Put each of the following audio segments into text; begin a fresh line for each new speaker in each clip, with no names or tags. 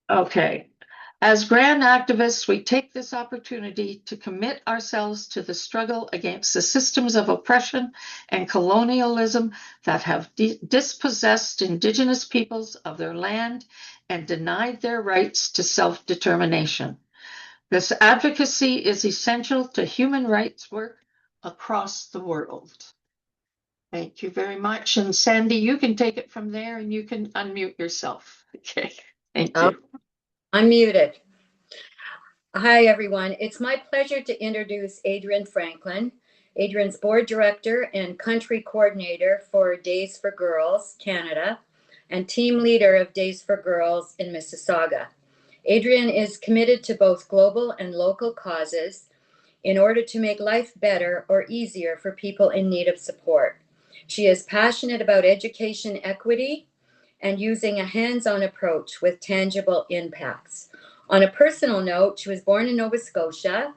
Okay. As GRAN activists, we take this opportunity to commit ourselves to the struggle against the systems of oppression and colonialism that have dispossessed Indigenous peoples of their land and denied their rights to self-determination. This advocacy is essential to human rights work across the world. Thank you very much. And Sandy, you can take it from there and you can unmute yourself. Okay. Thank
Oh,
you.
I'm muted. Hi, everyone. It's my pleasure to introduce Adriane Franklin. Adriane's board director and country coordinator for Days for Girls Canada and team leader of Days for Girls in Mississauga. Adriane is committed to both global and local causes in order to make life better or easier for people in need of support. She is passionate about education equity and using a hands-on approach with tangible impacts. On a personal note, she was born in Nova Scotia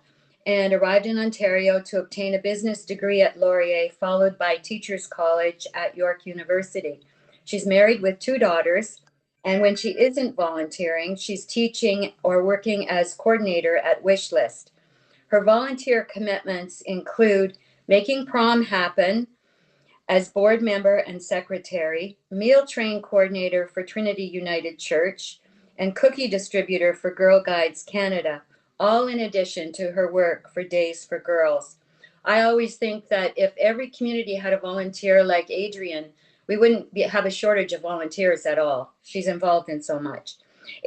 and arrived in Ontario to obtain a business degree at Laurier, followed by Teachers College at York University. She's married with 2 daughters, and when she isn't volunteering, she's teaching or working as coordinator at Wishlist. Her volunteer commitments include making prom happen as board member and secretary, meal train coordinator for Trinity United Church, and cookie distributor for Girl Guides Canada, all in addition to her work for Days for Girls. I always think that if every community had a volunteer like Adriane, we wouldn't have a shortage of volunteers at all. She's involved in so much.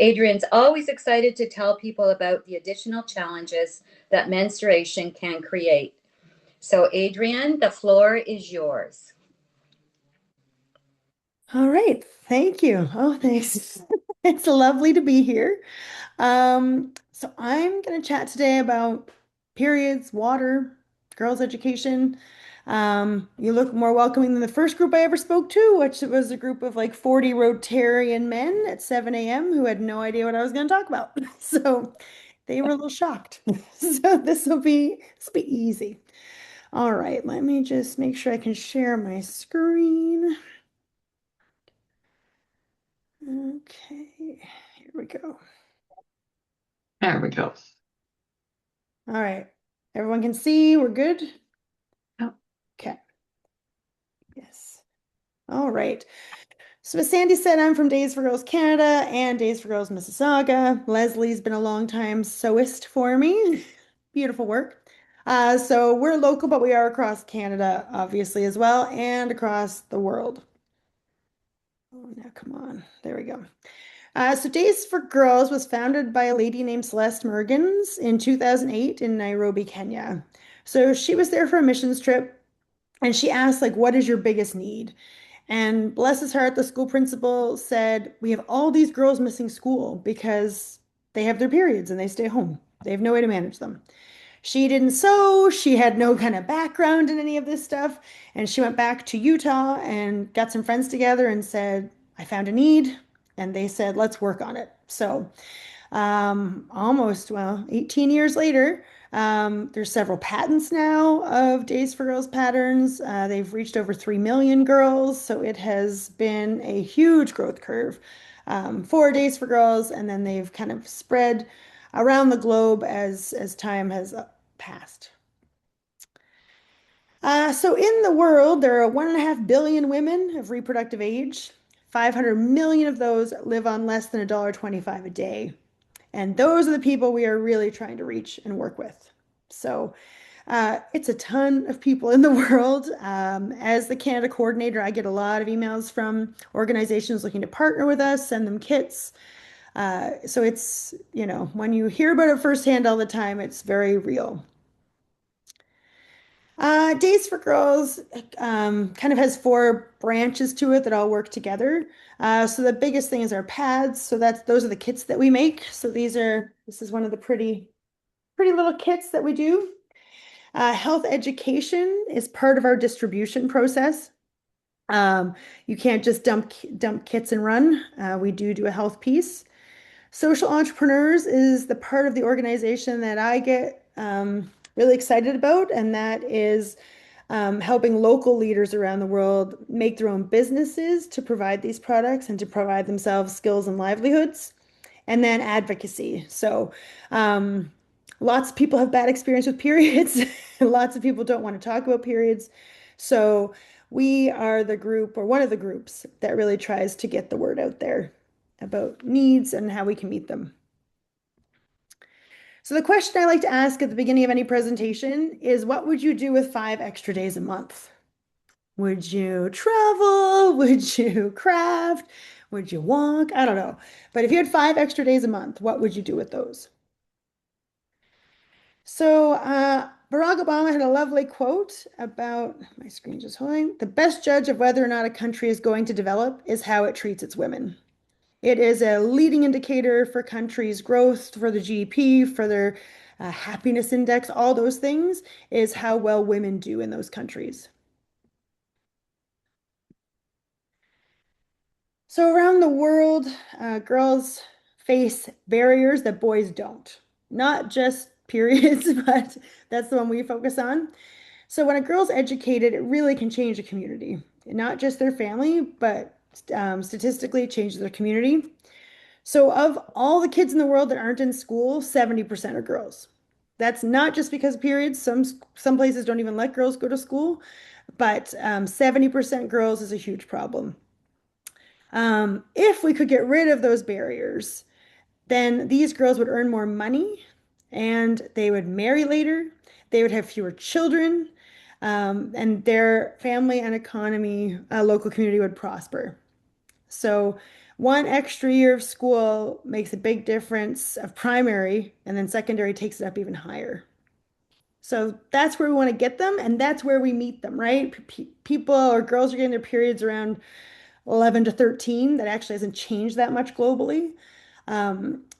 Adriane's always excited to tell people about the additional challenges that menstruation can create. So, Adriane, the floor is yours.
All right, thank you. Oh, thanks. It's lovely to be here. So I'm going to chat today about periods, water, girls' education. You look more welcoming than the first group I ever spoke to, which was a group of like 40 Rotarian men at 7 a.m. who had no idea what I was going to talk about. So they were a little shocked. So this will be easy. All right, let me just make sure I can share my screen. Okay, here we go.
There we go.
All right, everyone can see we're good?
Yep.
Okay, yes. All right. So as Sandy said, I'm from Days for Girls Canada and Days for Girls Mississauga. Leslie's been a long time sewist for me. Beautiful work. So we're local, but we are across Canada, obviously, as well, and across the world. Oh, now come on. There we go. So Days for Girls was founded by a lady named Celeste Mergens in 2008 in Nairobi, Kenya. So she was there for a missions trip and she asked, like, what is your biggest need? And bless his heart, the school principal said, we have all these girls missing school because they have their periods and they stay home. They have no way to manage them. She didn't sew, she had no kind of background in any of this stuff. And she went back to Utah and got some friends together and said, I found a need. And they said, let's work on it. So almost, well, 18 years later, there's several patents now of Days for Girls patterns. They've reached over 3 million girls. So it has been a huge growth curve for Days for Girls. And then they've kind of spread around the globe as time has passed. So in the world, there are 1.5 billion women of reproductive age. 500 million of those live on less than $1.25 a day. And those are the people we are really trying to reach and work with. So it's a ton of people in the world. As the Canada coordinator, I get a lot of emails from organizations looking to partner with us, send them kits. So it's, when you hear about it firsthand all the time, it's very real. Days for Girls kind of has 4 branches to it that all work together. So the biggest thing is our pads. So those are the kits that we make. So this is one of the pretty little kits that we do. Health education is part of our distribution process. You can't just dump kits and run. We do a health piece. Social entrepreneurs is the part of the organization that I get really excited about, and that is helping local leaders around the world make their own businesses to provide these products and to provide themselves skills and livelihoods. and then advocacy. So, lots of people have bad experience with periods. Lots of people don't want to talk about periods. So, we are the group, or one of the groups, that really tries to get the word out there about needs and how we can meet them. So, the question I like to ask at the beginning of any presentation is, what would you do with 5 extra days a month? Would you travel? Would you craft? Would you walk? I don't know. But if you had 5 extra days a month, what would you do with those? So Barack Obama had a lovely quote about, my screen just holding, the best judge of whether or not a country is going to develop is how it treats its women. It is a leading indicator for countries' growth, for the GDP, for their happiness index, all those things is how well women do in those countries. So around the world, girls face barriers that boys don't. Not just periods, but that's the one we focus on. So when a girl's educated, it really can change a community. Not just their family, but statistically it changes their community. So of all the kids in the world that aren't in school, 70% are girls. That's not just because of periods. Some places don't even let girls go to school, but 70% girls is a huge problem. If we could get rid of those barriers, then these girls would earn more money and they would marry later. They would have fewer children, and their family and economy, local community would prosper. So, 1 extra year of school makes a big difference of primary, and then secondary takes it up even higher. So that's where we want to get them, and that's where we meet them, right? People or girls are getting their periods around 11 to 13. That actually hasn't changed that much globally.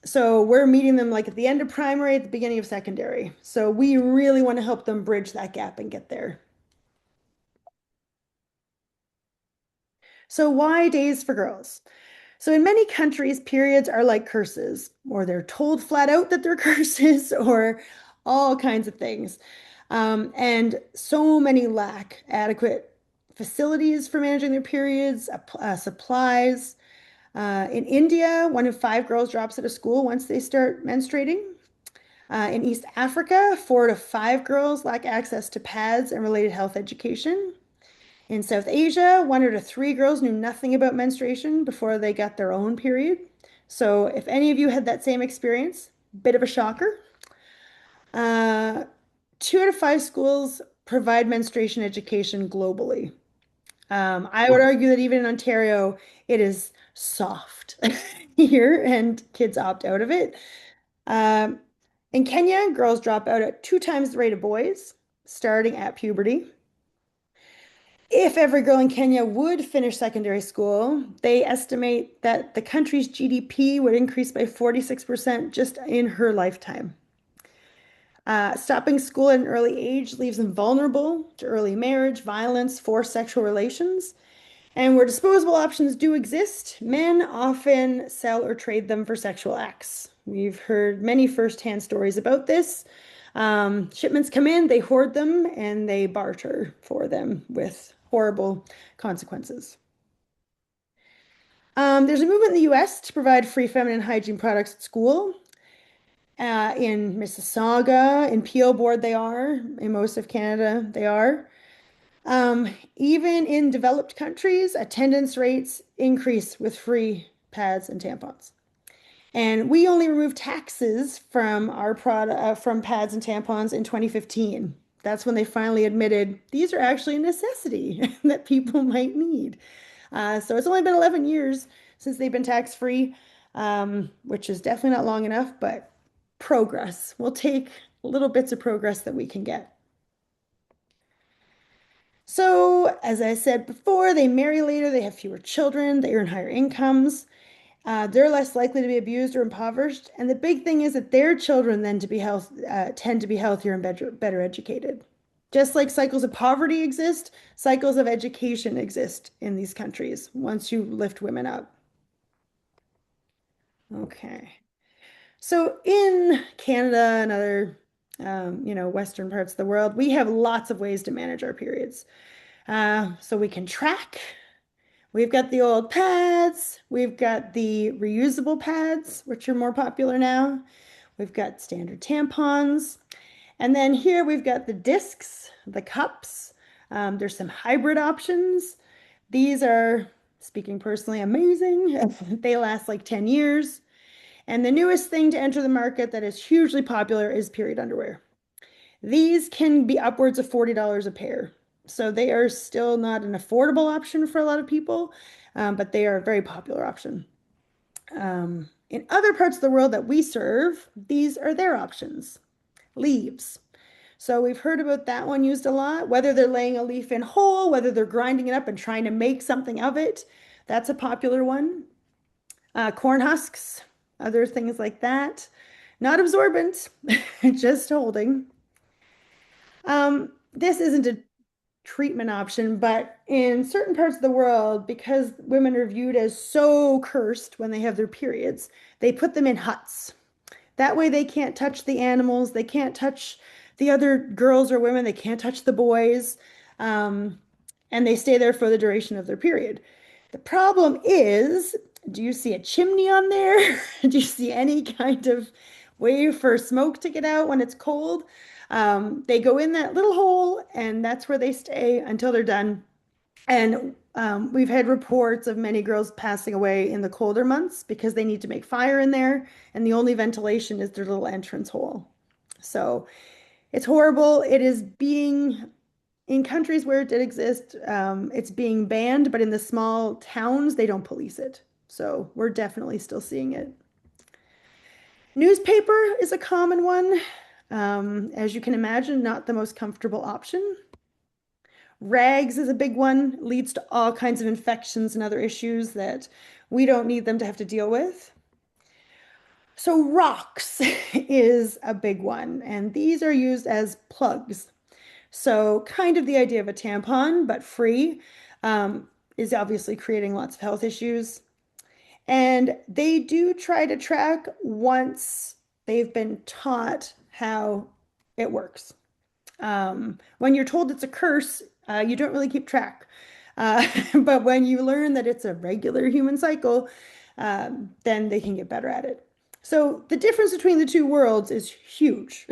So we're meeting them like at the end of primary, at the beginning of secondary. So we really want to help them bridge that gap and get there. So why days for girls? So in many countries, periods are like curses, or they're told flat out that they're curses, or all kinds of things. And so many lack adequate facilities for managing their periods, supplies. In India, 1 in 5 girls drops out of school once they start menstruating. In East Africa, 4 to 5 girls lack access to pads and related health education. In South Asia, 1 to 3 girls knew nothing about menstruation before they got their own period. So if any of you had that same experience, bit of a shocker. 2 out of 5 schools provide menstruation education globally. I would argue that even in Ontario, it is soft here and kids opt out of it. Um, in Kenya, girls drop out at 2 times the rate of boys, starting at puberty. If every girl in Kenya would finish secondary school, they estimate that the country's GDP would increase by 46% just in her lifetime. Stopping school at an early age leaves them vulnerable to early marriage, violence, forced sexual relations. And where disposable options do exist, men often sell or trade them for sexual acts. We've heard many firsthand stories about this. Shipments come in, they hoard them, and they barter for them with horrible consequences. There's a movement in the US to provide free feminine hygiene products at school. In Mississauga, in Peel Board, they are. In most of Canada, they are. Even in developed countries, attendance rates increase with free pads and tampons. And we only removed taxes from our product from pads and tampons in 2015. That's when they finally admitted these are actually a necessity that people might need. So it's only been 11 years since they've been tax-free, which is definitely not long enough, but progress. We'll take little bits of progress that we can get. So, as I said before, they marry later, they have fewer children, they earn higher incomes, they're less likely to be abused or impoverished. And the big thing is that their children then tend to be healthier and better educated. Just like cycles of poverty exist, cycles of education exist in these countries once you lift women up. Okay. So in Canada and other, Western parts of the world, we have lots of ways to manage our periods. So we can track, We've got the old pads. We've got the reusable pads, which are more popular now. We've got standard tampons. And then here we've got the discs, the cups. There's some hybrid options. These are, speaking personally, amazing. They last like 10 years. And the newest thing to enter the market that is hugely popular is period underwear. These can be upwards of $40 a pair. So they are still not an affordable option for a lot of people, but they are a very popular option. In other parts of the world that we serve, these are their options. Leaves. So we've heard about that one used a lot, whether they're laying a leaf in whole, whether they're grinding it up and trying to make something of it. That's a popular one. Corn husks, other things like that. Not absorbent, just holding. This isn't a treatment option, but in certain parts of the world, because women are viewed as so cursed when they have their periods, they put them in huts. That way they can't touch the animals, they can't touch the other girls or women, they can't touch the boys, and they stay there for the duration of their period. The problem is, do you see a chimney on there? Do you see any kind of way for smoke to get out when it's cold? They go in that little hole, and that's where they stay until they're done. And we've had reports of many girls passing away in the colder months because they need to make fire in there, and the only ventilation is their little entrance hole. So it's horrible. It is being, in countries where it did exist, it's being banned, but in the small towns, they don't police it. So we're definitely still seeing it. Newspaper is a common one. As you can imagine, not the most comfortable option. Rags is a big one, leads to all kinds of infections and other issues that we don't need them to have to deal with. So rocks is a big one, and these are used as plugs. So kind of the idea of a tampon, but free, is obviously creating lots of health issues. And they do try to track once they've been taught how it works. When you're told it's a curse, you don't really keep track. But when you learn that it's a regular human cycle, then they can get better at it. So the difference between the two worlds is huge,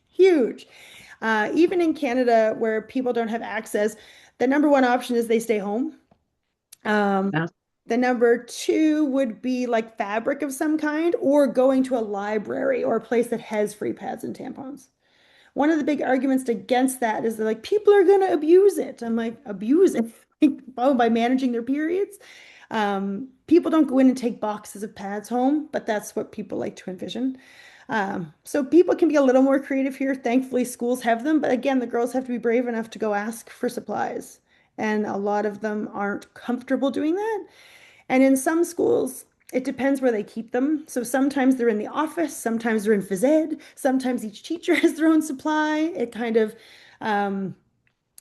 huge. Even in Canada, where people don't have access, the number one option is they stay home.
Yeah.
The number two would be like fabric of some kind, or going to a library or a place that has free pads and tampons. One of the big arguments against that is they're like, people are going to abuse it. I'm like, abuse it? Oh, by managing their periods? People don't go in and take boxes of pads home, but that's what people like to envision. So people can be a little more creative here. Thankfully, schools have them, but again, the girls have to be brave enough to go ask for supplies. And a lot of them aren't comfortable doing that. And in some schools, it depends where they keep them. So sometimes they're in the office, sometimes they're in phys ed, sometimes each teacher has their own supply. It kind of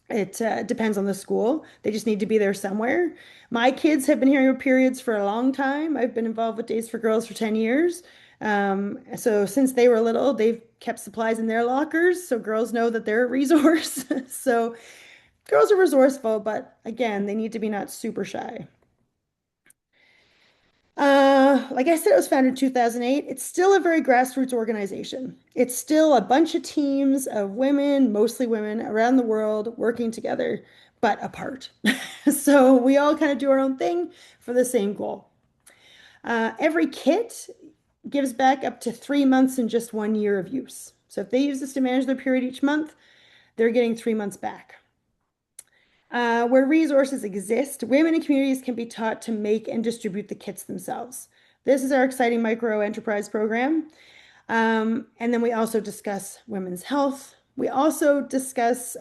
depends on the school. They just need to be there somewhere. My kids have been hearing of periods for a long time. I've been involved with Days for Girls for 10 years. So since they were little, they've kept supplies in their lockers, so girls know that they're a resource. So girls are resourceful, but again, they need to be not super shy. Like I said, it was founded in 2008. It's still a very grassroots organization. It's still a bunch of teams of women, mostly women around the world working together, but apart. So we all kind of do our own thing for the same goal. Every kit gives back up to 3 months in just 1 year of use. So if they use this to manage their period each month, they're getting 3 months back. Where resources exist, women and communities can be taught to make and distribute the kits themselves. This is our exciting micro enterprise program. And then we also discuss women's health. We also discuss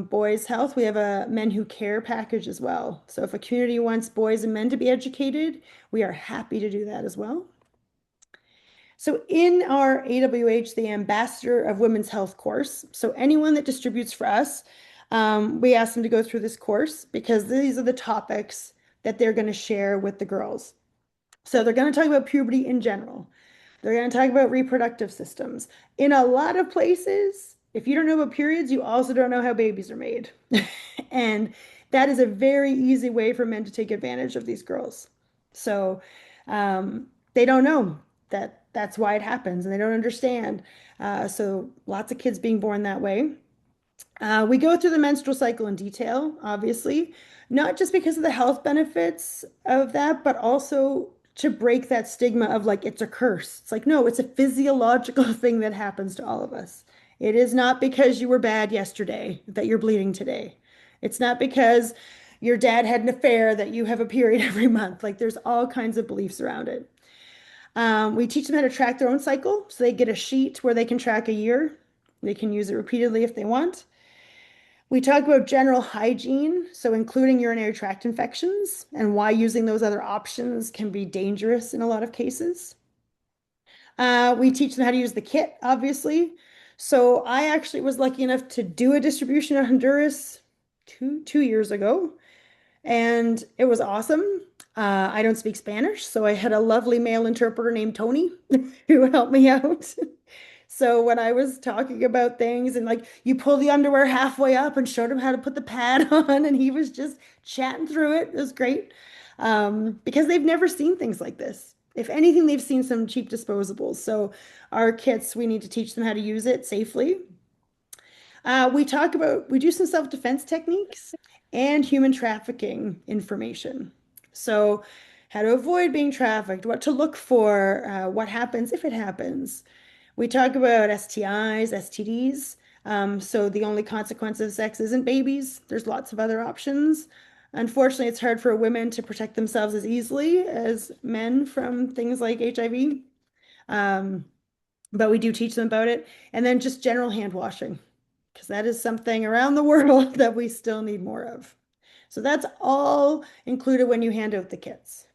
boys' health. We have a Men Who Care package as well. So if a community wants boys and men to be educated, we are happy to do that as well. So in our AWH, the Ambassador of Women's Health course, so anyone that distributes for us, we ask them to go through this course because these are the topics that they're going to share with the girls. So they're going to talk about puberty in general. They're going to talk about reproductive systems. In a lot of places, if you don't know about periods, you also don't know how babies are made. And that is a very easy way for men to take advantage of these girls. So they don't know that that's why it happens, and they don't understand. So lots of kids being born that way. We go through the menstrual cycle in detail, obviously, not just because of the health benefits of that, but also to break that stigma of like it's a curse. It's like, no, it's a physiological thing that happens to all of us. It is not because you were bad yesterday that you're bleeding today. It's not because your dad had an affair that you have a period every month. Like there's all kinds of beliefs around it. We teach them how to track their own cycle. So they get a sheet where they can track a year. They can use it repeatedly if they want. We talk about general hygiene, so including urinary tract infections and why using those other options can be dangerous in a lot of cases. We teach them how to use the kit, obviously. So I actually was lucky enough to do a distribution in Honduras two years ago, and it was awesome. I don't speak Spanish, so I had a lovely male interpreter named Tony who helped me out. So when I was talking about things and like you pull the underwear halfway up and showed him how to put the pad on, and he was just chatting through it. It was great because they've never seen things like this. If anything, they've seen some cheap disposables. So our kits, we need to teach them how to use it safely. We do some self-defense techniques and human trafficking information. So how to avoid being trafficked, what to look for, what happens if it happens. We talk about STIs, STDs. So the only consequence of sex isn't babies. There's lots of other options. Unfortunately, it's hard for women to protect themselves as easily as men from things like HIV. Um, but we do teach them about it. And then just general hand washing, because that is something around the world that we still need more of. So that's all included when you hand out the kits.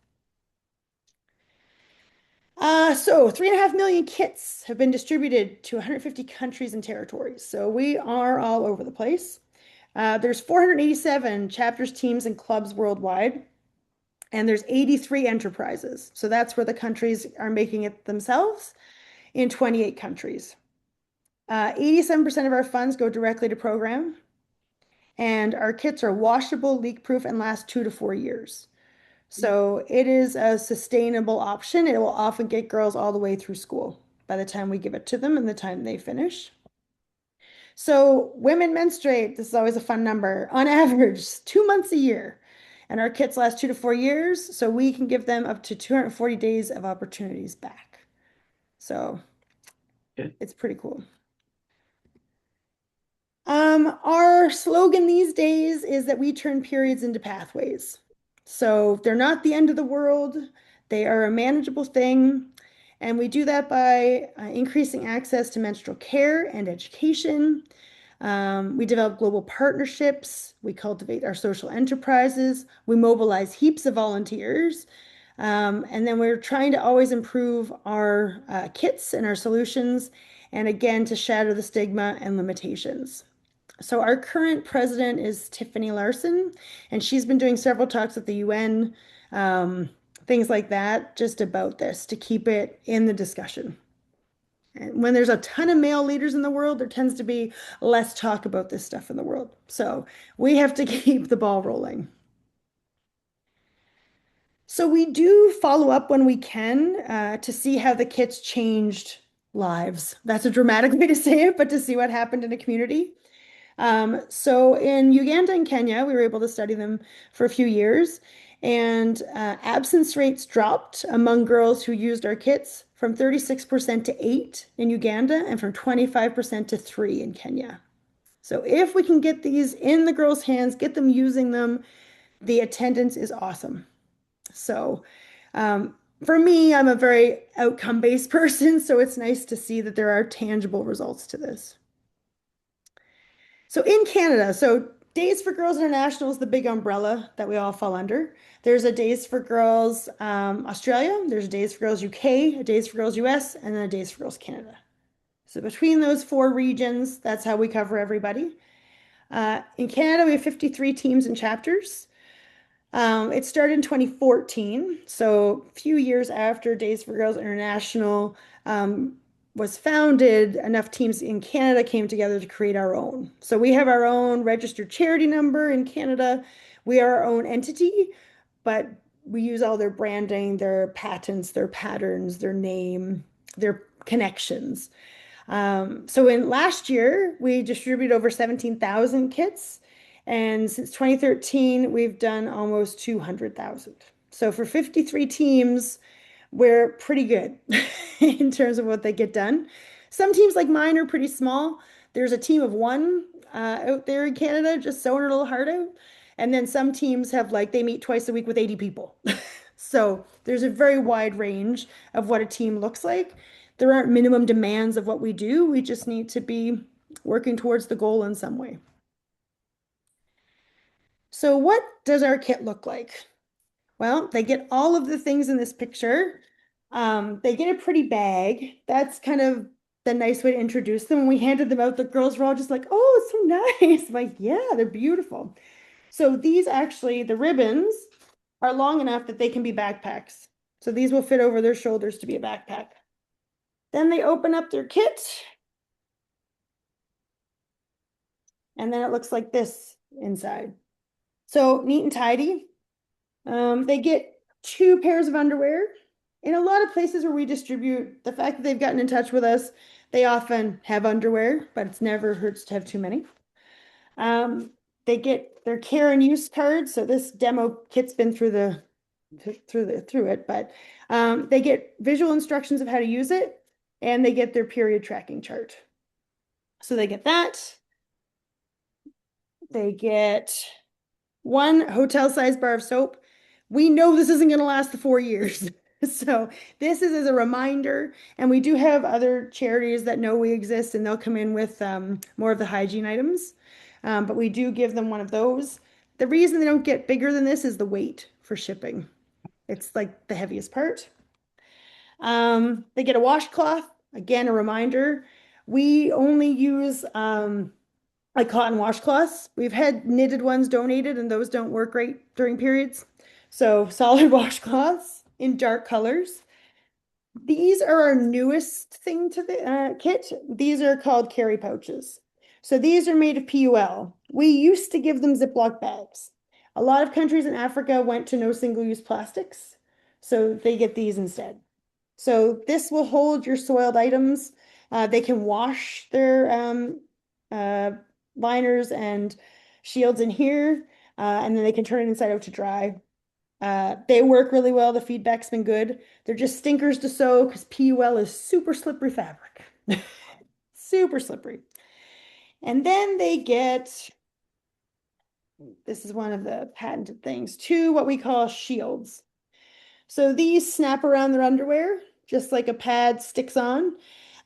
So 3.5 million kits have been distributed to 150 countries and territories. So we are all over the place. There's 487 chapters, teams, and clubs worldwide, and there's 83 enterprises. So that's where the countries are making it themselves in 28 countries. 87% of our funds go directly to program, and our kits are washable, leak-proof, and last 2 to 4 years. So it is a sustainable option. It will often get girls all the way through school by the time we give it to them and the time they finish. So women menstruate, this is always a fun number, on average 2 months a year. And our kits last 2 to 4 years, so we can give them up to 240 days of opportunities back. So it's pretty cool. Our slogan these days is that we turn periods into pathways. So they're not the end of the world. They are a manageable thing. And we do that by increasing access to menstrual care and education. We develop global partnerships. We cultivate our social enterprises. We mobilize heaps of volunteers. And then we're trying to always improve our kits and our solutions, and again, to shatter the stigma and limitations. So our current president is Tiffany Larson, and she's been doing several talks at the UN, things like that, just about this to keep it in the discussion. And when there's a ton of male leaders in the world, there tends to be less talk about this stuff in the world. So we have to keep the ball rolling. So we do follow up when we can to see how the kits changed lives. That's a dramatic way to say it, but to see what happened in a community. So in Uganda and Kenya, we were able to study them for a few years, and absence rates dropped among girls who used our kits from 36% to 8 in Uganda and from 25% to 3 in Kenya. So if we can get these in the girls' hands, get them using them, the attendance is awesome. So for me, I'm a very outcome-based person, so it's nice to see that there are tangible results to this. So in Canada, so Days for Girls International is the big umbrella that we all fall under. There's a Days for Girls Australia, there's a Days for Girls UK, a Days for Girls US, and then a Days for Girls Canada. So between those 4 regions, that's how we cover everybody. In Canada, we have 53 teams and chapters. It started in 2014, so a few years after Days for Girls International was founded, enough teams in Canada came together to create our own. So we have our own registered charity number in Canada. We are our own entity, but we use all their branding, their patents, their patterns, their name, their connections. So in last year, we distributed over 17,000 kits. And since 2013, we've done almost 200,000. So for 53 teams, we're pretty good in terms of what they get done. Some teams like mine are pretty small. There's a team of one out there in Canada just sewing her little heart out. And then some teams have like they meet twice a week with 80 people. So there's a very wide range of what a team looks like. There aren't minimum demands of what we do. We just need to be working towards the goal in some way. So what does our kit look like? Well, they get all of the things in this picture. They get a pretty bag. That's kind of the nice way to introduce them. When we handed them out, the girls were all just like, oh, it's so nice. I'm like, yeah, they're beautiful. So these actually, the ribbons are long enough that they can be backpacks. So these will fit over their shoulders to be a backpack. Then they open up their kit. And then it looks like this inside. So neat and tidy. They get 2 pairs of underwear. In a lot of places where we distribute, the fact that they've gotten in touch with us, they often have underwear, but it's never hurts to have too many. They get their care and use cards. So this demo kit's been through it, but they get visual instructions of how to use it, and they get their period tracking chart. So they get that. They get one hotel-sized bar of soap. We know this isn't going to last the 4 years. So this is as a reminder, and we do have other charities that know we exist, and they'll come in with more of the hygiene items. But we do give them one of those. The reason they don't get bigger than this is the weight for shipping. It's like the heaviest part. They get a washcloth. Again, a reminder. We only use like cotton washcloths. We've had knitted ones donated, and those don't work great during periods. So solid washcloths in dark colors. These are our newest thing to the kit. These are called carry pouches. So these are made of PUL. We used to give them Ziploc bags. A lot of countries in Africa went to no single-use plastics, so they get these instead. So this will hold your soiled items. They can wash their uh, liners and shields in here, and then they can turn it inside out to dry. They work really well. The feedback's been good. They're just stinkers to sew because PUL is super slippery fabric. Super slippery. And then they get, this is one of the patented things, 2 what we call shields. So these snap around their underwear, just like a pad sticks on.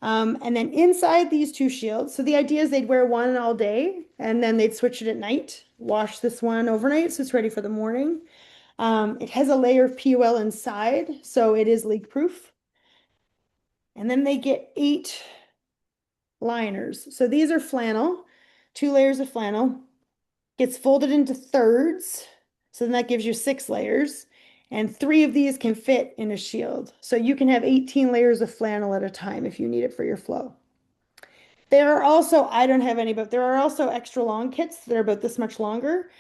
And then inside these 2 shields, so the idea is they'd wear one all day and then they'd switch it at night, wash this one overnight so it's ready for the morning. It has a layer of PUL inside, so it is leak proof. And then they get 8 liners. So these are flannel, 2 layers of flannel, gets folded into thirds. So then that gives you 6 layers. And 3 of these can fit in a shield. So you can have 18 layers of flannel at a time if you need it for your flow. There are also, I don't have any, but there are also extra long kits that are about this much longer.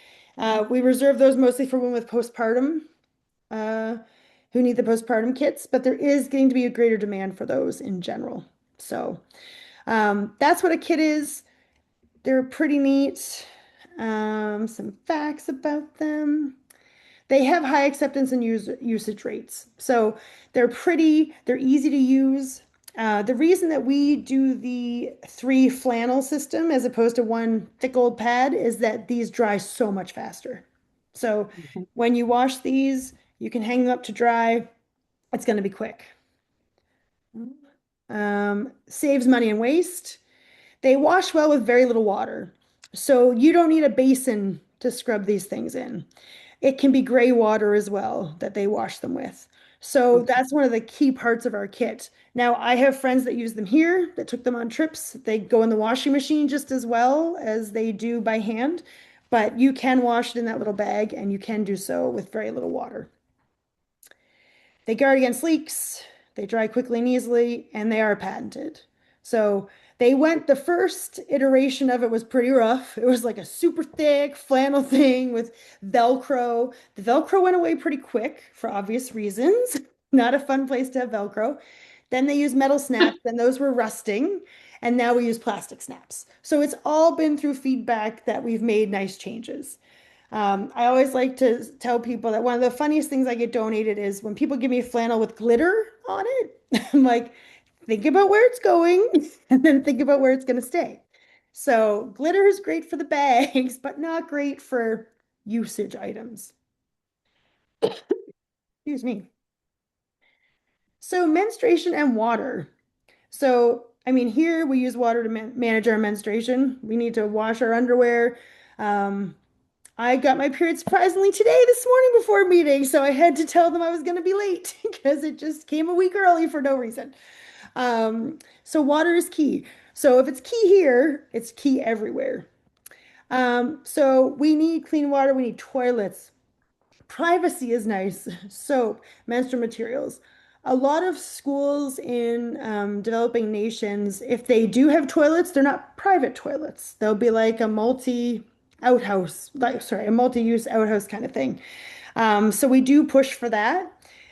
We reserve those mostly for women with postpartum who need the postpartum kits, but there is getting to be a greater demand for those in general. So that's what a kit is. They're pretty neat. Some facts about them. They have high acceptance and usage rates. So they're easy to use. The reason that we do the 3 flannel system as opposed to one thick old pad is that these dry so much faster. So when you wash these, you can hang them up to dry. It's going to be quick. Saves money and waste. They wash well with very little water. So you don't need a basin to scrub these things in. It can be gray water as well that they wash them with. So that's one of the key parts of our kit. Now, I have friends that use them here that took them on trips. They go in the washing machine just as well as they do by hand, but you can wash it in that little bag and you can do so with very little water. They guard against leaks. they dry quickly and easily, and they are patented. So the first iteration of it was pretty rough. It was like a super thick flannel thing with Velcro. The Velcro went away pretty quick for obvious reasons. Not a fun place to have Velcro. Then they used metal snaps, and those were rusting. And now we use plastic snaps. So it's all been through feedback that we've made nice changes. I always like to tell people that one of the funniest things I get donated is when people give me a flannel with glitter on it. I'm like, think about where it's going and then think about where it's going to stay. So glitter is great for the bags, but not great for usage items. Excuse me. So menstruation and water. So, I mean, here we use water to manage our menstruation. We need to wash our underwear. Um, I got my period surprisingly today, this morning before a meeting, so I had to tell them I was going to be late because it just came a week early for no reason. So water is key. So if it's key here, it's key everywhere. So we need clean water, we need toilets. Privacy is nice. Soap, menstrual materials. A lot of schools in developing nations, if they do have toilets, they're not private toilets. They'll be like a a multi-use outhouse kind of thing. So we do push for that.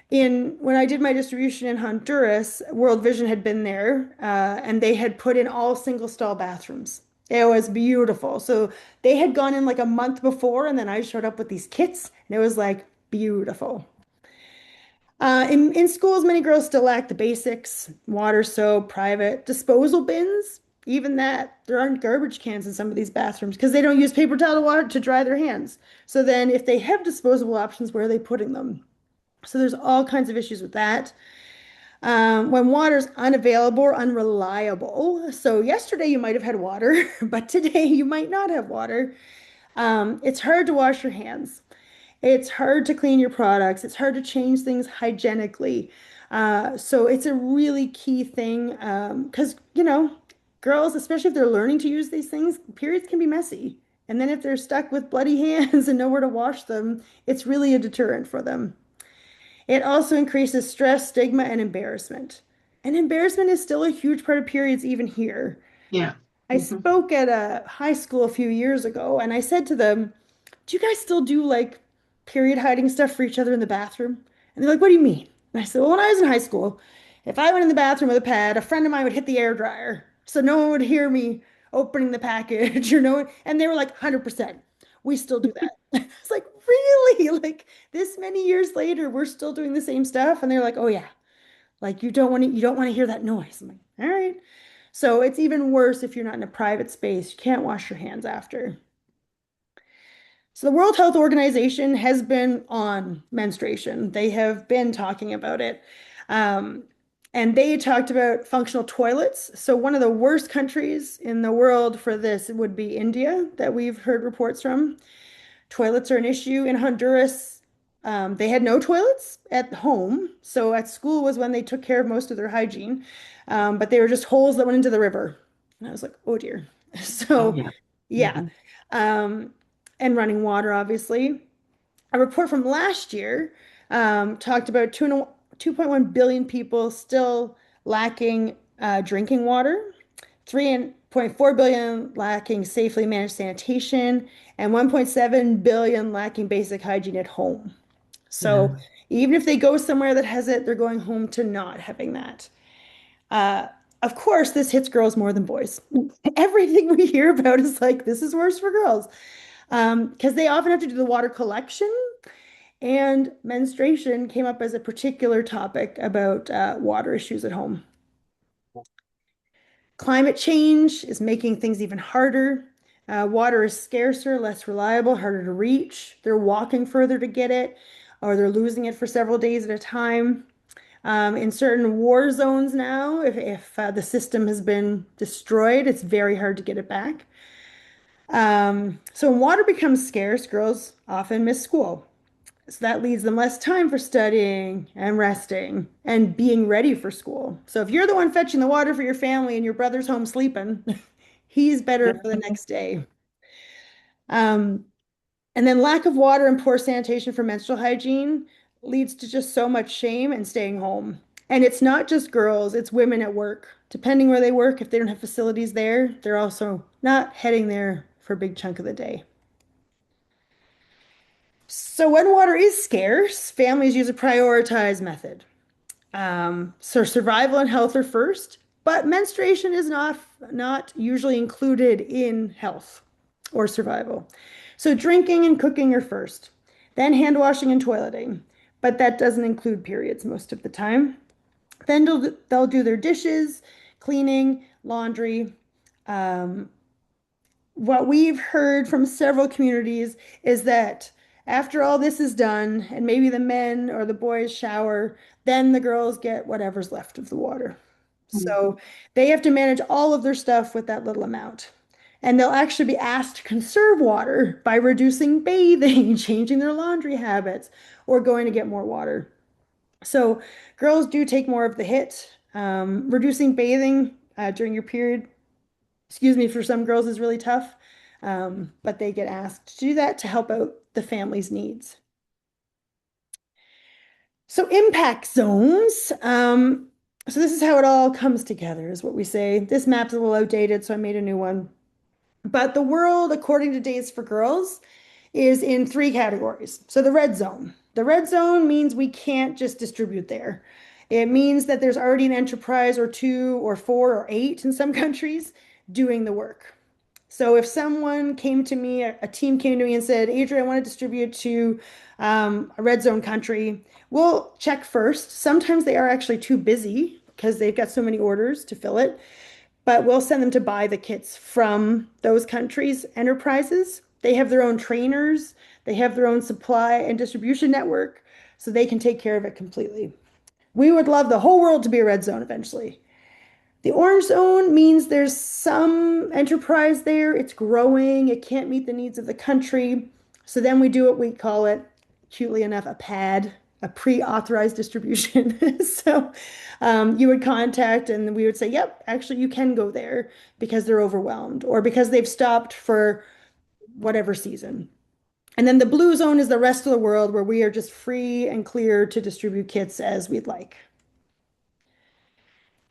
When I did my distribution in Honduras, World Vision had been there, and they had put in all single stall bathrooms. It was beautiful. So they had gone in like a month before, and then I showed up with these kits, and it was like beautiful. In schools, many girls still lack the basics, water, soap, private, disposal bins. Even that, there aren't garbage cans in some of these bathrooms because they don't use paper towel water to dry their hands. So then if they have disposable options, where are they putting them? So there's all kinds of issues with that. When water's unavailable or unreliable. So yesterday you might have had water, but today you might not have water. It's hard to wash your hands. It's hard to clean your products. It's hard to change things hygienically. So it's a really key thing because, girls, especially if they're learning to use these things, periods can be messy. And then if they're stuck with bloody hands and nowhere to wash them, it's really a deterrent for them. It also increases stress, stigma, and embarrassment. And embarrassment is still a huge part of periods, even here.
Yeah.
I
Mhm.
spoke at a high school a few years ago, and I said to them, do you guys still do like period hiding stuff for each other in the bathroom? And they're like, what do you mean? And I said, well, when I was in high school, if I went in the bathroom with a pad, a friend of mine would hit the air dryer. So no one would hear me opening the package or no one. And they were like, 100%. We still do that. It's like, really? Like this many years later, we're still doing the same stuff. And they're like, oh yeah. Like you don't want to hear that noise. I'm like, all right. So it's even worse if you're not in a private space. You can't wash your hands after. So the World Health Organization has been on menstruation. They have been talking about it. Um, and they talked about functional toilets. So one of the worst countries in the world for this would be India, that we've heard reports from. Toilets are an issue in Honduras. They had no toilets at home. So at school was when they took care of most of their hygiene. But they were just holes that went into the river. And I was like, oh dear.
Oh,
So
yeah.
yeah.
Mhm.
Um, and running water, obviously. A report from last year talked about 2.1 billion people still lacking drinking water, 3.4 billion lacking safely managed sanitation, and 1.7 billion lacking basic hygiene at home. So
Yeah.
even if they go somewhere that has it, they're going home to not having that. Uh, of course, this hits girls more than boys. Everything we hear about is like, this is worse for girls. Because they often have to do the water collection, and menstruation came up as a particular topic about water issues at home. Climate change is making things even harder. Water is scarcer, less reliable, harder to reach. They're walking further to get it, or they're losing it for several days at a time. In certain war zones now, if the system has been destroyed, it's very hard to get it back. So when water becomes scarce, girls often miss school. So that leaves them less time for studying and resting and being ready for school. So if you're the one fetching the water for your family and your brother's home sleeping, he's better for the next day. Um, and then lack of water and poor sanitation for menstrual hygiene leads to just so much shame and staying home. And it's not just girls, it's women at work. Depending where they work, if they don't have facilities there, they're also not heading there for a big chunk of the day. So when water is scarce, families use a prioritized method. So survival and health are first, but menstruation is not usually included in health or survival. So drinking and cooking are first, then hand washing and toileting, but that doesn't include periods most of the time. Then they'll do their dishes, cleaning, laundry. Um, what we've heard from several communities is that after all this is done, and maybe the men or the boys shower, then the girls get whatever's left of the water. So they have to manage all of their stuff with that little amount. And they'll actually be asked to conserve water by reducing bathing, changing their laundry habits, or going to get more water. So girls do take more of the hit. Reducing bathing during your period, excuse me, for some girls is really tough, but they get asked to do that to help out the family's needs. So impact zones. So this is how it all comes together, is what we say. This map's a little outdated, so I made a new one. But the world, according to Days for Girls, is in three categories. So the red zone. The red zone means we can't just distribute there. It means that there's already an enterprise or two or four or eight in some countries doing the work. So if someone came to me, a team came to me and said, Adriane, I want to distribute to a red zone country, we'll check first. Sometimes they are actually too busy because they've got so many orders to fill it, but we'll send them to buy the kits from those countries' enterprises. They have their own trainers, they have their own supply and distribution network, so they can take care of it completely. We would love the whole world to be a red zone eventually. The orange zone means there's some enterprise there. It's growing. It can't meet the needs of the country. So then we do what we call it, cutely enough, a PAD, a pre-authorized distribution. So you would contact and we would say, yep, actually you can go there because they're overwhelmed or because they've stopped for whatever season. And then the blue zone is the rest of the world where we are just free and clear to distribute kits as we'd like.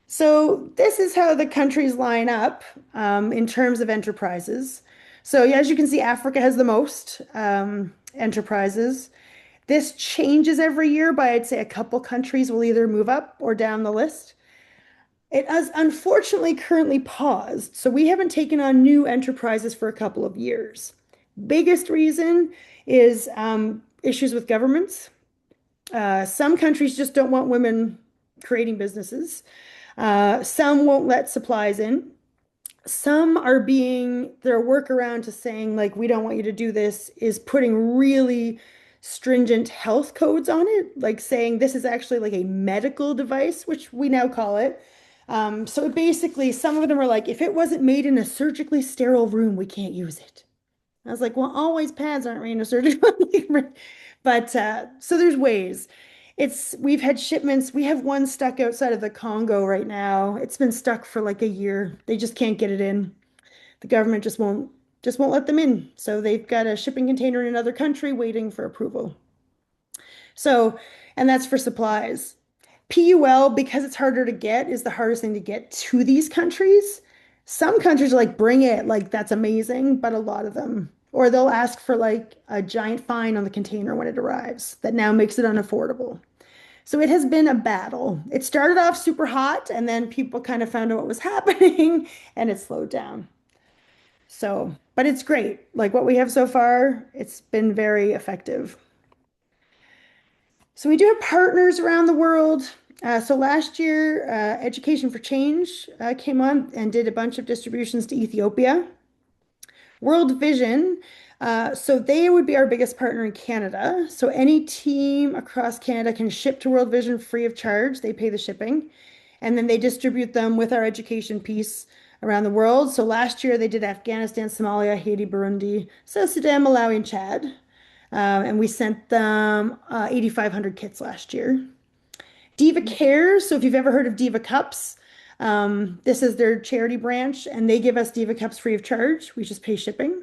So this is how the countries line up in terms of enterprises. So yeah, as you can see, Africa has the most enterprises. This changes every year, but I'd say a couple countries will either move up or down the list. It has unfortunately currently paused, so we haven't taken on new enterprises for a couple of years. Biggest reason is issues with governments. Some countries just don't want women creating businesses. Some won't let supplies in. Some are their workaround to saying, like, we don't want you to do this is putting really stringent health codes on it, like saying this is actually like a medical device, which we now call it. So basically, some of them are like, if it wasn't made in a surgically sterile room, we can't use it. I was like, well, always pads aren't made in a surgical room. But so there's ways. We've had shipments. We have one stuck outside of the Congo right now. It's been stuck for like a year. They just can't get it in. The government just won't let them in. So they've got a shipping container in another country waiting for approval. So, and that's for supplies. PUL, because it's harder to get, is the hardest thing to get to these countries. Some countries are like, bring it, like that's amazing, but a lot of them, or they'll ask for like a giant fine on the container when it arrives. That now makes it unaffordable. So it has been a battle. It started off super hot, and then people kind of found out what was happening, and it slowed down. So, but it's great. Like what we have so far, it's been very effective. So we do have partners around the world. So last year, Education for Change came on and did a bunch of distributions to Ethiopia. World Vision, so they would be our biggest partner in Canada. So any team across Canada can ship to World Vision free of charge. They pay the shipping, and then they distribute them with our education piece around the world. So last year they did Afghanistan, Somalia, Haiti, Burundi, South Sudan, Malawi, and Chad. And we sent them 8,500 kits last year. Diva Cares, so if you've ever heard of Diva Cups, this is their charity branch, and they give us Diva Cups free of charge. We just pay shipping.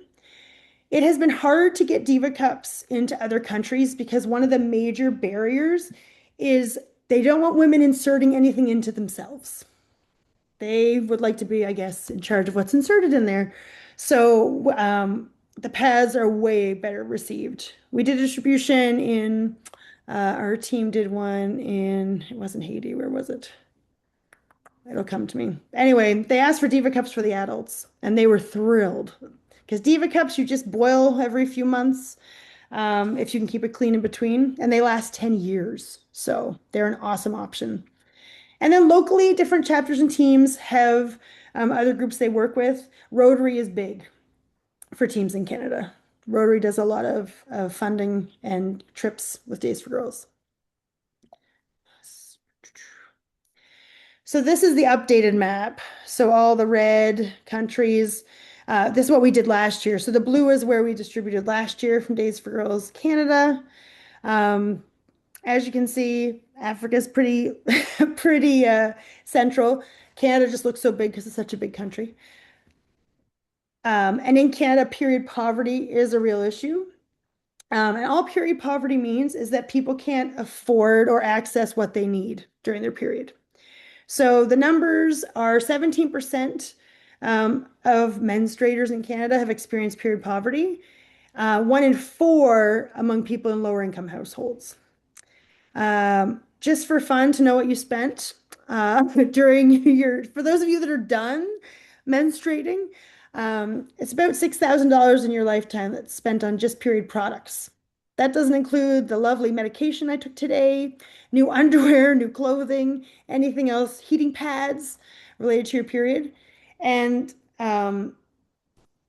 It has been hard to get Diva Cups into other countries because one of the major barriers is They don't want women inserting anything into themselves. They would like to be, I guess, in charge of what's inserted in there. So the pads are way better received. We did distribution in, our team did one in, it wasn't Haiti, where was it? It'll come to me. Anyway, they asked for Diva cups for the adults, and they were thrilled. Because Diva cups, you just boil every few months, if you can keep it clean in between, and they last 10 years. So they're an awesome option. And then locally, different chapters and teams have other groups they work with. Rotary is big for teams in Canada. Rotary does a lot of funding and trips with Days for Girls. So this is the updated map. So all the red countries. This is what we did last year. So the blue is where we distributed last year from Days for Girls Canada. As you can see, Africa's pretty pretty central. Canada just looks so big because it's such a big country. And in Canada, period poverty is a real issue. And all period poverty means is that people can't afford or access what they need during their period. So the numbers are 17% of menstruators in Canada have experienced period poverty. 1 in 4 among people in lower income households. Just for fun to know what you spent during for those of you that are done menstruating, it's about $6,000 in your lifetime that's spent on just period products. That doesn't include the lovely medication I took today, new underwear, new clothing, anything else, heating pads related to your period. And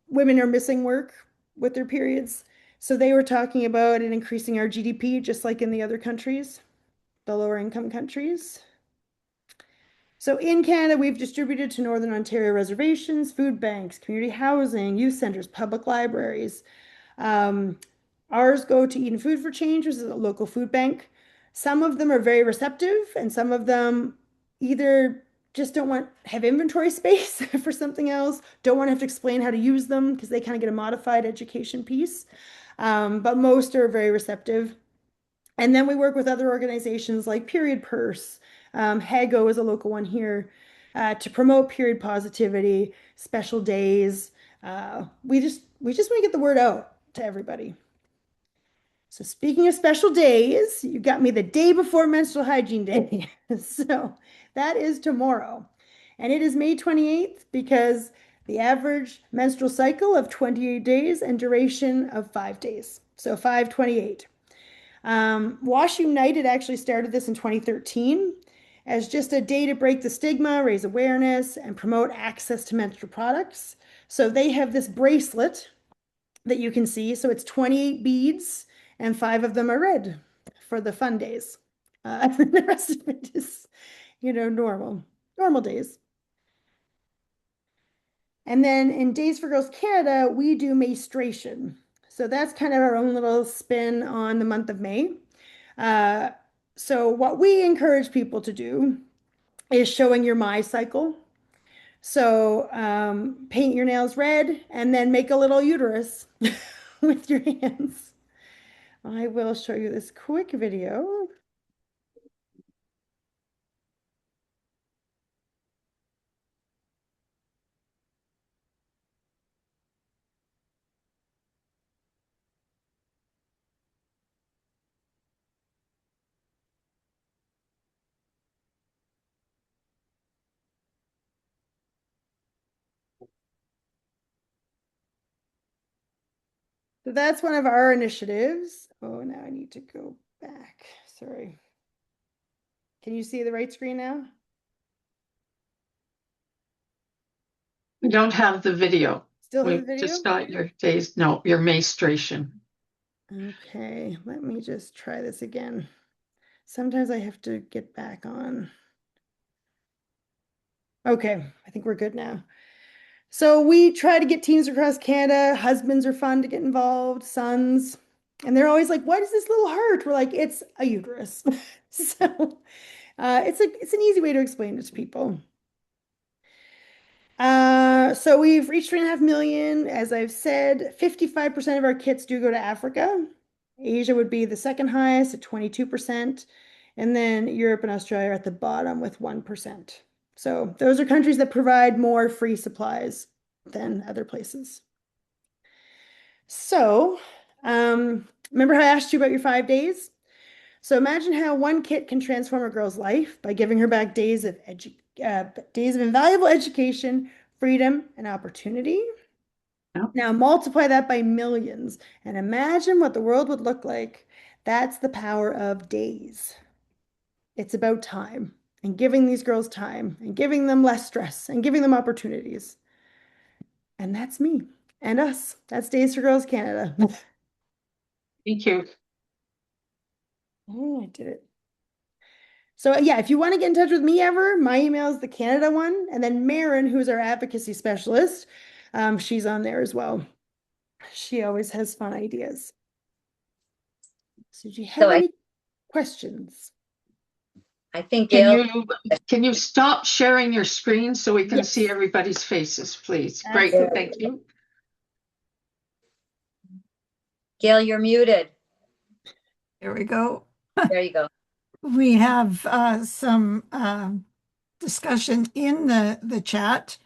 women are missing work with their periods. So they were talking about it increasing our GDP, just like in the other countries, the lower income countries. So in Canada, we've distributed to Northern Ontario reservations, food banks, community housing, youth centers, public libraries. Ours go to Eat and Food for Change, which is a local food bank. Some of them are very receptive, and some of them either just don't want have inventory space for something else, don't want to have to explain how to use them because they kind of get a modified education piece. But most are very receptive. And then we work with other organizations like Period Purse. HAGO is a local one here to promote period positivity, special days. We just want to get the word out to everybody. So speaking of special days, you got me the day before Menstrual Hygiene Day. So that is tomorrow. And it is May 28th because the average menstrual cycle of 28 days and duration of 5 days. So 5/28. WASH United actually started this in 2013 as just a day to break the stigma, raise awareness, and promote access to menstrual products. So they have this bracelet that you can see. So it's 28 beads, and 5 of them are red for the fun days. The rest of it is, normal days. And then in Days for Girls Canada, we do menstruation. So that's kind of our own little spin on the month of May. So what we encourage people to do is showing your my cycle. So paint your nails red and then make a little uterus with your hands. I will show you this quick video. So that's one of our initiatives. Oh, now I need to go back. Sorry. Can you see the right screen now?
We don't have the video.
Still have the
We've
video?
just got your menstruation.
Okay, let me just try this again. Sometimes I have to get back on. Okay, I think we're good now. So we try to get teens across Canada. Husbands are fun to get involved, sons. And they're always like, what is this little heart? We're like, it's a uterus. So it's an easy way to explain it to people. So we've reached 3.5 million. As I've said, 55% of our kits do go to Africa. Asia would be the second highest at 22%. And then Europe and Australia are at the bottom with 1%. So those are countries that provide more free supplies than other places. So, remember how I asked you about your 5 days? So imagine how one kit can transform a girl's life by giving her back days of invaluable education, freedom, and opportunity.
Yep.
Now multiply that by millions and imagine what the world would look like. That's the power of days. It's about time and giving these girls time and giving them less stress and giving them opportunities. And that's me and us. That's Days for Girls Canada.
Thank you.
Oh, I did it. So yeah, if you want to get in touch with me ever, my email is the Canada one. And then Marin, who's our advocacy specialist, she's on there as well. She always has fun ideas. So do you have
So
any questions?
I think
Can
Gail,
you stop sharing your screen so we can see
Yes,
everybody's faces, please? Great,
absolutely.
thank you.
Gail, you're muted.
Here we go.
There you go.
We have some discussion in the chat.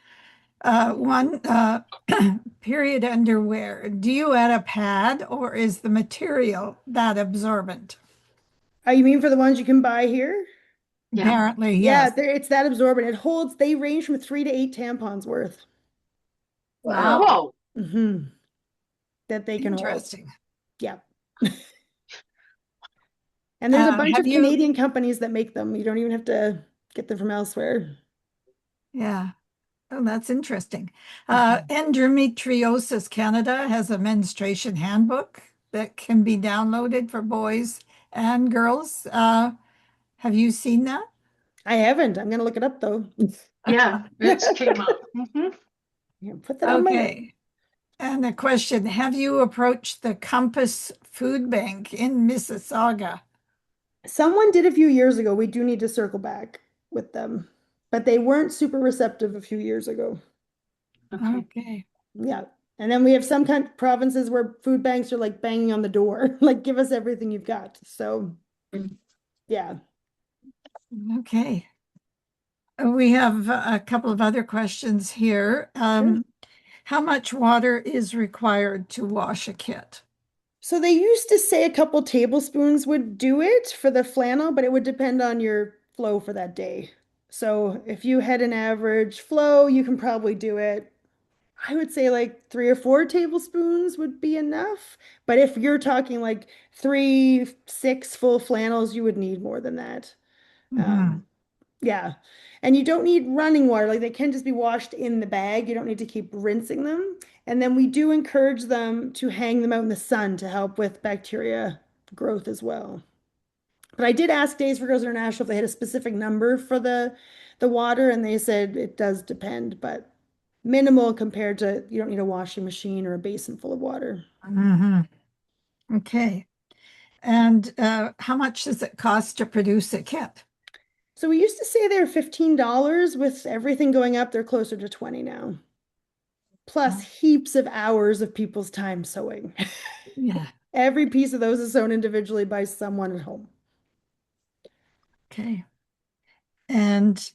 One, period underwear. Do you add a pad or is the material that absorbent?
You mean for the ones you can buy here?
Yeah.
Apparently,
Yeah,
yes.
it's that absorbent. It holds, they range from 3 to 8 tampons worth.
Wow.
Whoa,
That they can hold.
Interesting.
Yeah. And there's a bunch
Have
of
you,
Canadian companies that make them. You don't even have to get them from elsewhere.
yeah. Oh, that's interesting. Endometriosis Canada has a menstruation handbook that can be downloaded for boys and girls. Have you seen that?
I haven't. I'm gonna look it up though.
yeah, it's came up. Mhm.
Yeah, put that on my list.
Okay. And a question, have you approached the Compass Food Bank in Mississauga?
Someone did a few years ago. We do need to circle back with them, but they weren't super receptive a few years ago.
Okay.
Okay.
Yeah. And then we have some kind of provinces where food banks are like banging on the door, like give us everything you've got. So yeah.
Okay. We have a couple of other questions here.
Sure.
How much water is required to wash a kit?
So they used to say a couple tablespoons would do it for the flannel, but it would depend on your flow for that day. So if you had an average flow, you can probably do it. I would say like 3 or 4 tablespoons would be enough. But if you're talking like 3, 6 full flannels, you would need more than that.
Mhm.
Um, yeah. And you don't need running water. Like they can just be washed in the bag. You don't need to keep rinsing them. And then we do encourage them to hang them out in the sun to help with bacteria growth as well. But I did ask Days for Girls International if they had a specific number for the water, and they said it does depend, but minimal compared to you don't need a washing machine or a basin full of water.
Mhm. Okay. And how much does it cost to produce a kit?
So we used to say they're $15. With everything going up, they're closer to 20 now. Plus heaps of hours of people's time sewing.
Yeah.
Every piece of those is sewn individually by someone at home.
Okay. And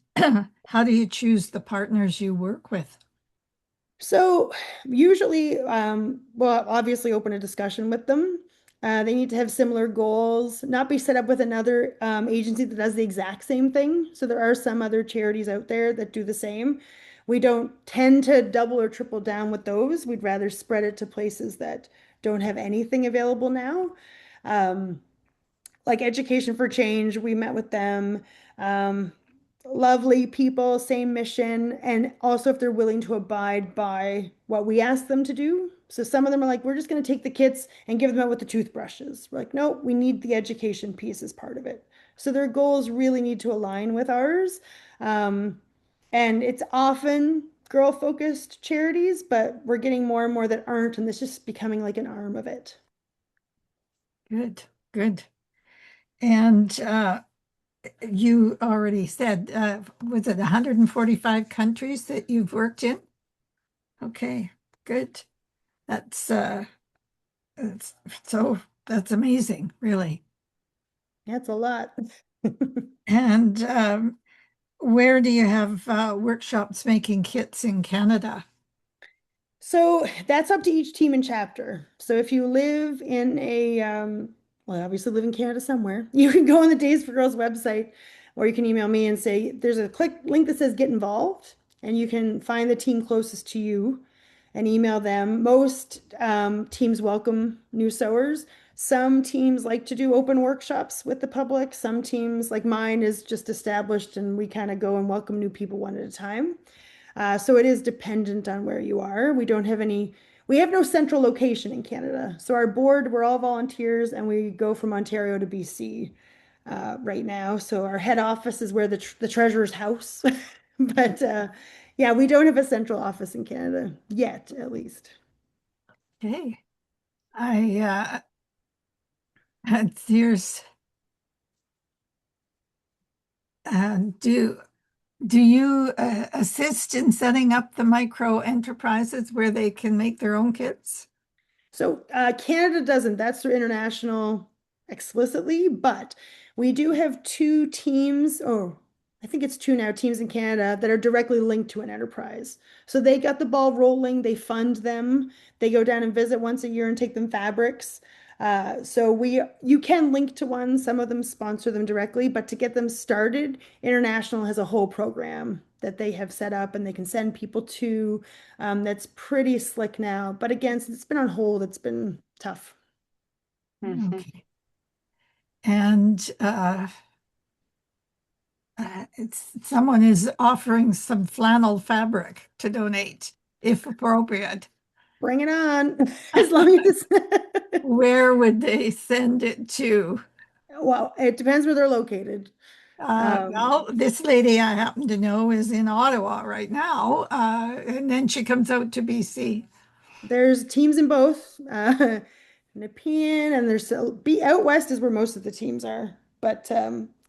how do you choose the partners you work with?
So usually, well, obviously open a discussion with them. They need to have similar goals, not be set up with another agency that does the exact same thing. So there are some other charities out there that do the same. We don't tend to double or triple down with those. We'd rather spread it to places that don't have anything available now. Um, like Education for Change, we met with them. Um, Lovely people, same mission, and also if they're willing to abide by what we ask them to do. So some of them are like, we're just going to take the kits and give them out with the toothbrushes. We're like, no, we need the education piece as part of it. So their goals really need to align with ours. Um, and it's often girl-focused charities, but we're getting more and more that aren't, and this is just becoming like an arm of it.
Good, good. And you already said, was it 145 countries that you've worked in? Okay, good. That's it's, so that's amazing, really.
That's a lot.
And where do you have workshops making kits in Canada?
So that's up to each team and chapter. So if you live in well, obviously live in Canada somewhere, you can go on the Days for Girls website, or you can email me and say there's a link that says get involved, and you can find the team closest to you and email them. Most teams welcome new sewers. Some teams like to do open workshops with the public. Some teams, like mine, is just established, and we kind of go and welcome new people one at a time. So it is dependent on where you are. We have no central location in Canada. So our board, we're all volunteers and we go from Ontario to BC right now. So our head office is where the treasurer's house. But yeah, we don't have a central office in Canada yet, at least.
Okay. I there's do you assist in setting up the micro enterprises where they can make their own kits?
So Canada doesn't. That's through international explicitly, but we do have two teams. Oh, I think it's two now teams in Canada that are directly linked to an enterprise. So they got the ball rolling. They fund them. They go down and visit once a year and take them fabrics. You can link to one. Some of them sponsor them directly, but to get them started, International has a whole program that they have set up and they can send people to. That's pretty slick now. But again, since it's been on hold, it's been tough.
Okay. And someone is offering some flannel fabric to donate, if appropriate.
Bring it on. As long as
Where would they send it to?
well, it depends where they're located.
Well, this lady I happen to know is in Ottawa right now, and then she comes out to BC.
There's teams in both, Nepean, and there's be out west is where most of the teams are. But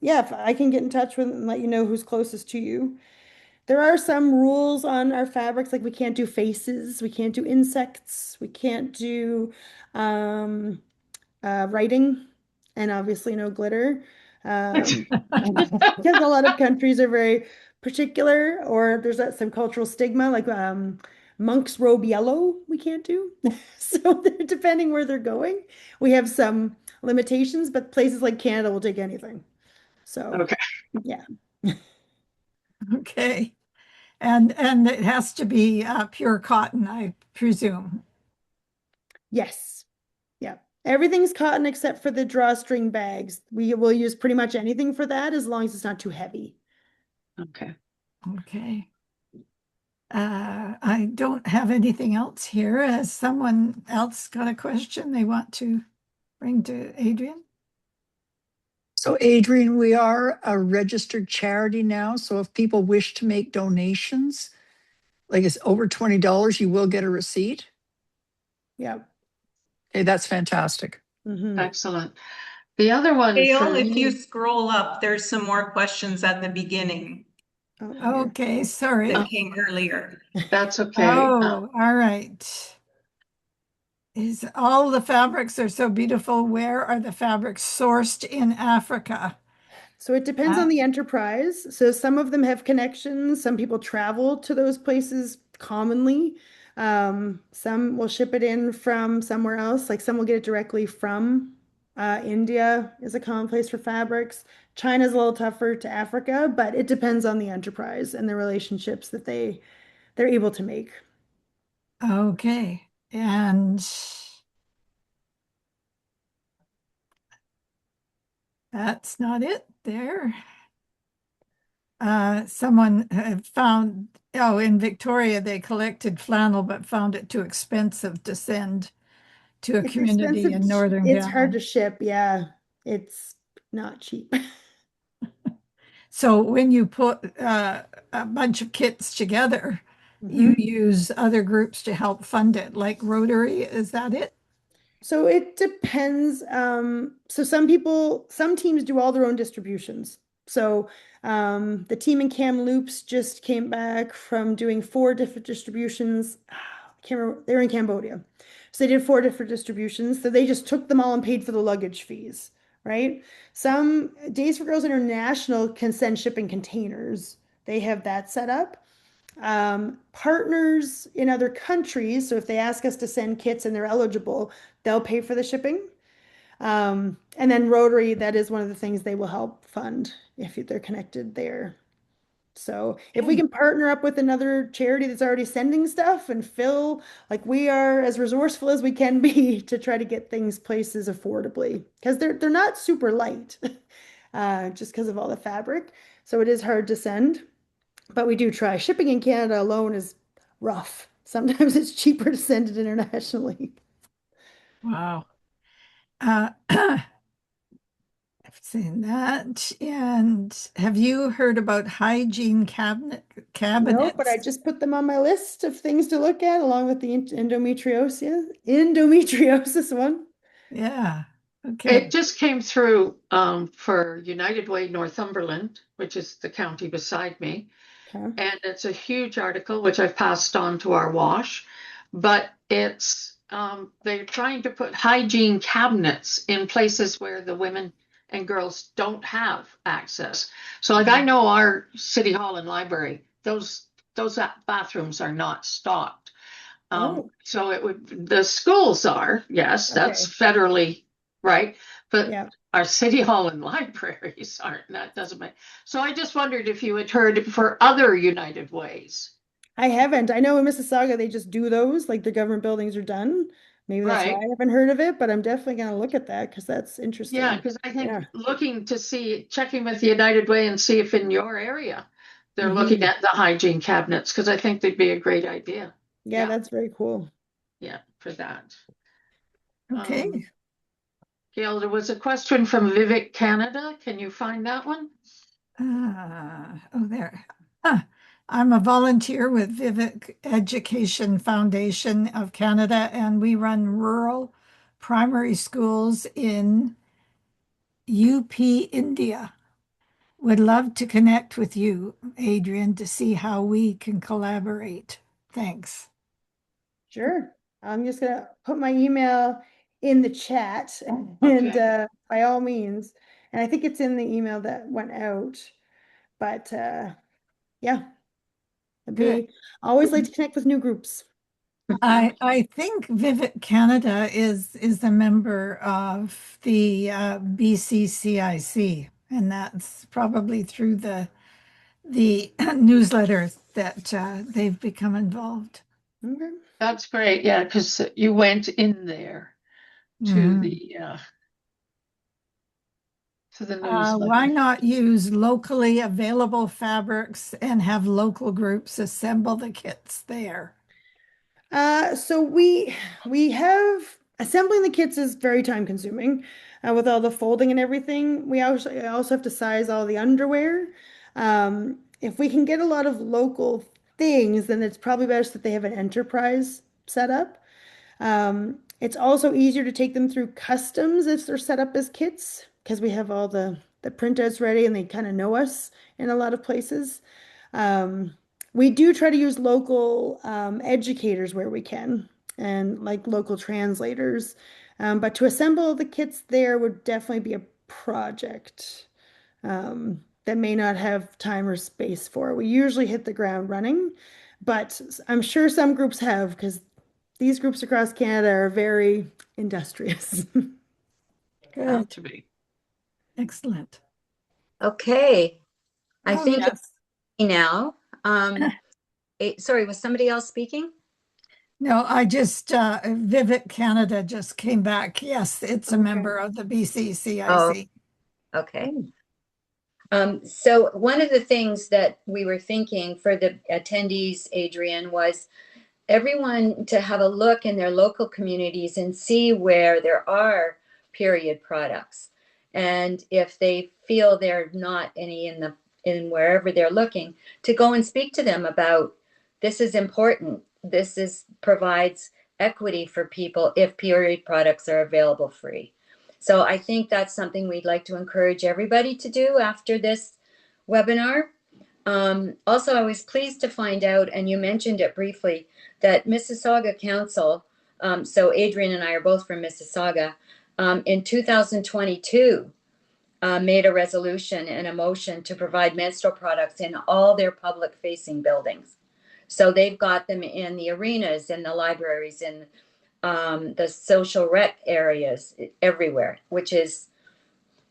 yeah, if I can get in touch with and let you know who's closest to you. There are some rules on our fabrics, like we can't do faces, we can't do insects, we can't do um, writing, and obviously no glitter. Because a lot of countries are very particular, or there's some cultural stigma, like monks robe yellow, we can't do. So depending where they're going, we have some limitations, but places like Canada will take anything. So,
Okay.
yeah.
Okay. And it has to be pure cotton, I presume.
Yes. Yeah. Everything's cotton except for the drawstring bags. We will use pretty much anything for that as long as it's not too heavy.
Okay.
Okay. I don't have anything else here. Has someone else got a question they want to bring to Adriane?
So Adriane, we are a registered charity now. So if people wish to make donations, like it's over $20, you will get a receipt.
Yeah.
Okay, that's fantastic.
Excellent. The other one
Dale,
for
if you
me,
scroll up, there's some more questions at the beginning
Oh, here.
Okay, sorry.
that came earlier.
that's okay.
Oh, all right. Is all the fabrics are so beautiful. Where are the fabrics sourced in Africa?
So it depends on the enterprise. So some of them have connections. Some people travel to those places commonly. Some will ship it in from somewhere else. Like some will get it directly from India is a common place for fabrics. China's a little tougher to Africa, but it depends on the enterprise and the relationships that they're able to make.
Okay, and that's not it there. Someone had found, oh, in Victoria, they collected flannel, but found it too expensive to send to a
It's
community
expensive.
in northern
It's hard
Ghana.
to ship. Yeah, it's not cheap.
So when you put a bunch of kits together, you use other groups to help fund it, like Rotary, is that it?
So it depends. So some teams do all their own distributions. So the team in Kamloops just came back from doing 4 different distributions. I can't remember. They were in Cambodia. So they did 4 different distributions. So they just took them all and paid for the luggage fees. right? Some Days for Girls International can send shipping containers. They have that set up. Partners in other countries, so if they ask us to send kits and they're eligible, they'll pay for the shipping. And then Rotary, that is one of the things they will help fund if they're connected there. So if we can partner up with another charity that's already sending stuff and fill, like we are as resourceful as we can be to try to get things places affordably, because they're not super light, just because of all the fabric. So it is hard to send, but we do try. Shipping in Canada alone is rough. Sometimes it's cheaper to send it internationally.
Wow. I've seen that. And have you heard about hygiene
No, but I
cabinets?
just put them on my list of things to look at, along with the endometriosis one.
Yeah.
It
Okay.
just came through for United Way Northumberland, which is the county beside me.
Okay.
And it's a huge article, which I've passed on to our WASH, but it's they're trying to put hygiene cabinets in places where the women and girls don't have access. So like I know our city hall and library, those bathrooms are not stocked.
Oh,
So it would, the schools are, yes, that's
okay.
federally right, but
Yeah.
our city hall and libraries aren't. That doesn't make. So I just wondered if you had heard for other United Ways.
I haven't. I know in Mississauga they just do those, like the government buildings are done. Maybe that's why
Right.
I haven't heard of it, but I'm definitely going to look at that because that's
Yeah,
interesting.
because I think
Yeah.
looking to see, checking with the United Way and see if in your area they're looking
Hmm.
at the hygiene cabinets, because I think they'd be a great idea.
Yeah,
Yeah,
that's very cool.
yeah, for that.
Okay.
Gail, there was a question from Vivek Canada. Can you find that one?
Oh, there. Ah, I'm a volunteer with Vivek Education Foundation of Canada, and we run rural primary schools in UP, India. Would love to connect with you, Adrian, to see how we can collaborate. Thanks.
Sure. I'm just going to put my email in the chat and
Okay.
by all means, and I think it's in the email that went out, but yeah, it'd
Good.
be always like to connect with new groups.
I think Visit Canada is a member of the BCCIC, and that's probably through the newsletter that they've become involved.
Okay.
That's great. Yeah, because you went in there to
Mhm.
the
Why
newsletter.
not use locally available fabrics and have local groups assemble the kits there?
So we have assembling the kits is very time consuming, with all the folding and everything. We also have to size all the underwear. If we can get a lot of local things, then it's probably best that they have an enterprise set up. It's also easier to take them through customs if they're set up as kits because we have all the printouts ready and they kind of know us in a lot of places. Um, we do try to use local educators where we can and like local translators. But to assemble the kits there would definitely be a project that may not have time or space for. We usually hit the ground running, but I'm sure some groups have because these groups across Canada are very industrious.
Have
Good.
to be.
Excellent.
Okay, I
Oh,
think it's
yes.
me now. Sorry, was somebody else speaking?
No, I just, Visit Canada just came back. Yes, it's a
Okay.
member of the
Oh,
BCCIC.
okay. So one of the things that we were thinking for the attendees, Adrian, was everyone to have a look in their local communities and see where there are period products. And if they feel there are not any in wherever they're looking, to go and speak to them about this is important. This is provides equity for people if period products are available free. So I think that's something we'd like to encourage everybody to do after this webinar. Also, I was pleased to find out, and you mentioned it briefly, that Mississauga Council, so Adrian and I are both from Mississauga, in 2022 made a resolution and a motion to provide menstrual products in all their public facing buildings. So they've got them in the arenas, in the libraries, in the social rec areas, everywhere, which is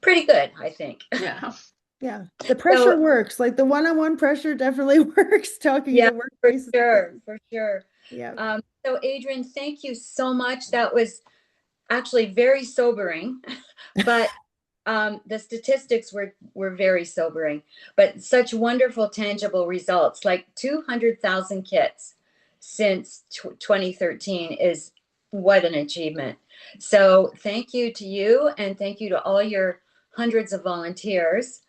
pretty good, I think.
Yeah.
Yeah, the pressure works. Like the one-on-one pressure definitely works. Talking
Yeah,
to work
for
face to
sure,
face.
for sure.
Yeah.
So Adriane, thank you so much. That was actually very sobering, but the statistics were very sobering, but such wonderful tangible results, like 200,000 kits since 2013 is what an achievement. So thank you to you, and thank you to all your hundreds of volunteers.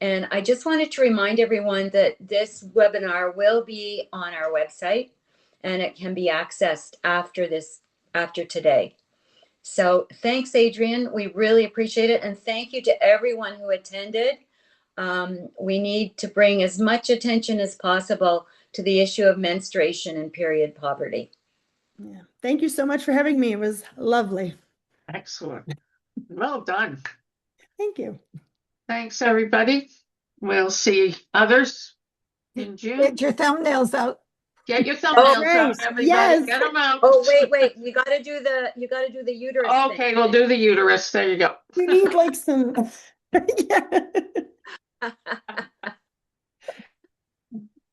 And I just wanted to remind everyone that this webinar will be on our website, and it can be accessed after today. So thanks, Adriane. We really appreciate it. And thank you to everyone who attended. We need to bring as much attention as possible to the issue of menstruation and period poverty.
Yeah. Thank you so much for having me. It was lovely.
Excellent. Well done.
Thank you.
Thanks, everybody. We'll see others in June.
Get your thumbnails out.
Get your thumbnails
right.
out, everybody.
Yes.
Get them out.
Oh, wait. You got to do the uterus
Okay, we'll do the uterus. There you go.
We need like some. Yeah.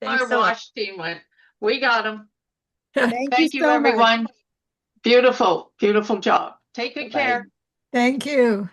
Our WASH team went. We got them.
Thank
you,
so
everyone.
much.
Beautiful, beautiful job. Take good
Bye-bye.
care.
Thank you.